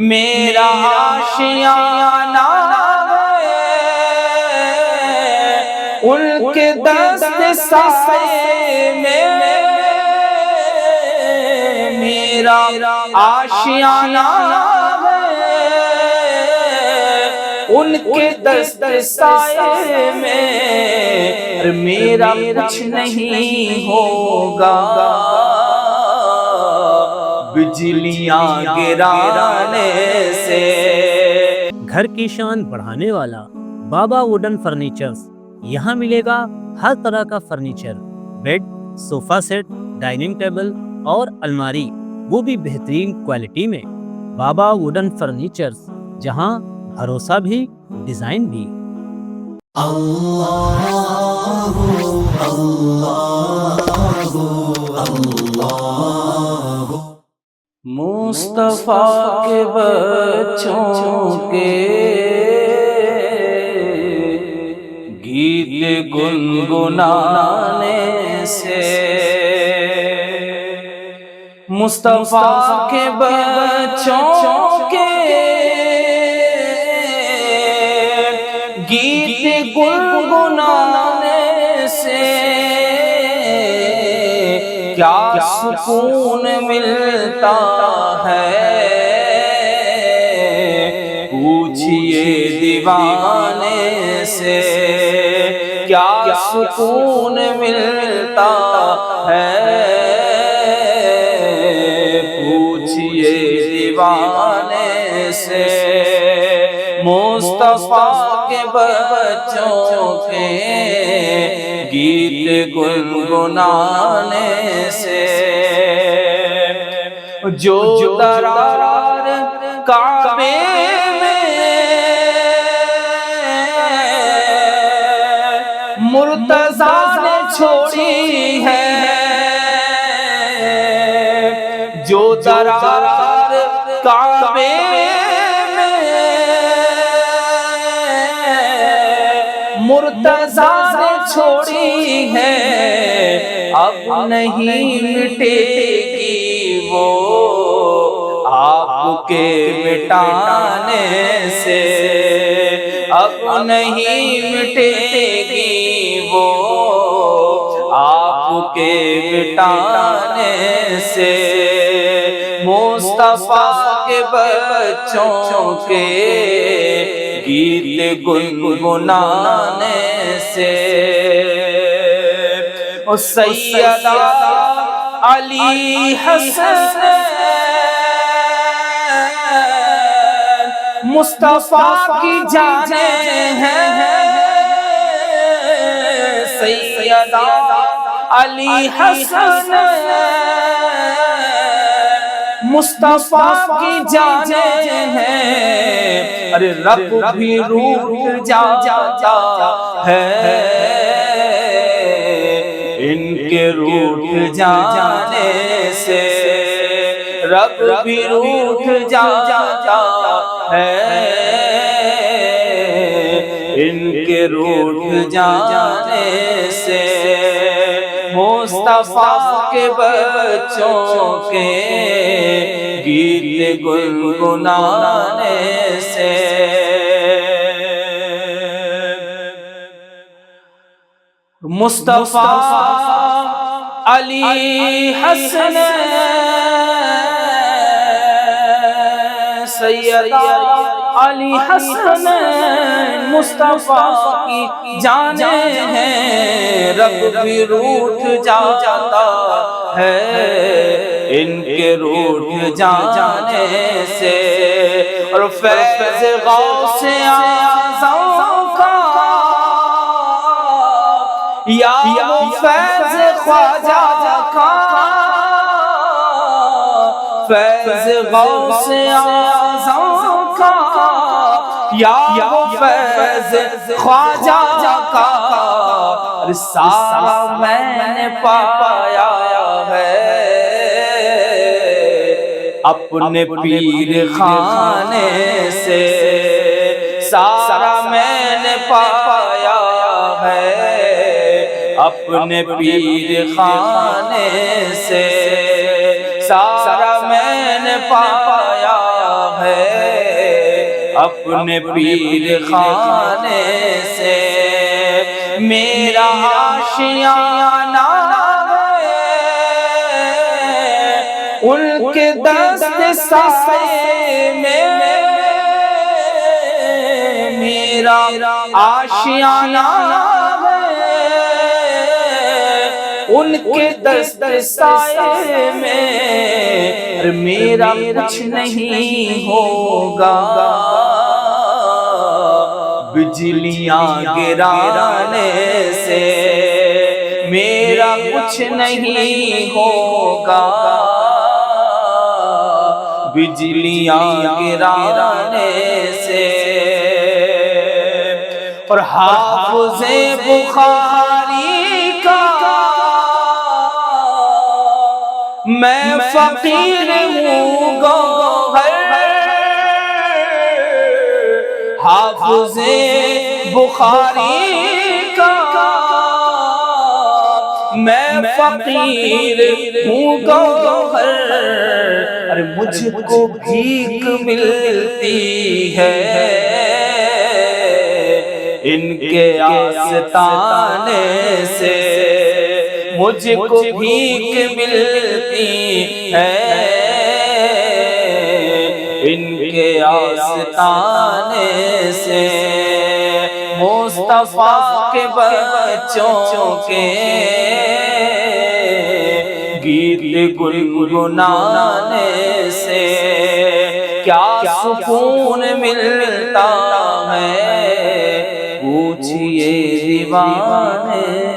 میرا آشیانہ ان کے دست سائے میں، میرا آشیانہ ان کے دست سائے میں، میرا کچھ نہیں ہوگا بجلیاں گرانے سے۔ گھر کی شان بڑھانے والا بابا ووڈن فرنیچرز، یہاں ملے گا ہر طرح کا furniture, bed, sofa set, dining table اور الماری، وہ بھی بہترین کوالٹی میں۔ بابا ووڈن فرنیچرز، جہاں بھروسہ بھی ڈیزائن بھی۔ مصطفیٰ کے بچوں کے گیت گنگنانے سے، مصطفیٰ کے بچوں کے گیت گنگنانے سے کیا سکون ملتا ہے، پوچھئے دیوانے سے کیا سکون ملتا ہے، پوچھئے دیوانے سے۔ مصطفیٰ کے بچوں کے گیت گنگنانے سے، جو درار کعبے میں مرتضیٰ نے چھوڑی ہے، جو درار کعبے مرتضیٰ نے چھوڑی ہے، اب نہیں مٹے گی وہ آپ کے مٹانے سے، اب نہیں مٹے گی وہ آپ کے مٹانے سے۔ مصطفیٰ کے بچوں کے گیت گنگنانے سے، سیدہ علی حسن مصطفیٰ کی جانیں ہیں، سیدہ علی حسن مصطفیٰ کی جانیں ہیں، ارے رب بھی روٹھ جاتا ہے ان کے روٹھ جانے سے، رب بھی روٹھ جاتا ہے ان کے روٹھ جانے سے۔ مصطفیٰ کے بچوں کے گیت گنگنانے سے، مصطفیٰ علی حسن سیدہ علی حسن مصطفیٰ کی جانیں ہیں، رب بھی روٹھ جاتا ہے ان کے روٹھ جانے سے، اور فیض غوث اعظم کا یا فیض خواجہ کا، فیض غوث اعظم کا یا فیض خواجہ کا، سارا میں نے پایا ہے اپنے پیر خانے سے، سارا میں نے پایا ہے اپنے پیر خانے سے، سارا میں نے پایا ہے اپنے پیر خانے سے میرا آشیانہ ہے ان کے دست سائے میں میرا آشیانہ ہے ان کے دست سائے میں میرا کچھ نہیں ہوگا بجلیاں گرانے سے میرا کچھ نہیں ہوگا بجلیاں گرانے سے اور حافظ بخاری کا میں فقیر ہوں گوہر حافظ بخاری کا میں فقیر ہوں گوہر ارے مجھ کو بھیک ملتی ہے ان کے آستانے سے مجھ کو بھیک ملتی ہے ان کے آستانے سے مصطفیٰ کے بچوں کے گیت گنگنانے سے کیا سکون ملتا ہے پوچھئے دیوانے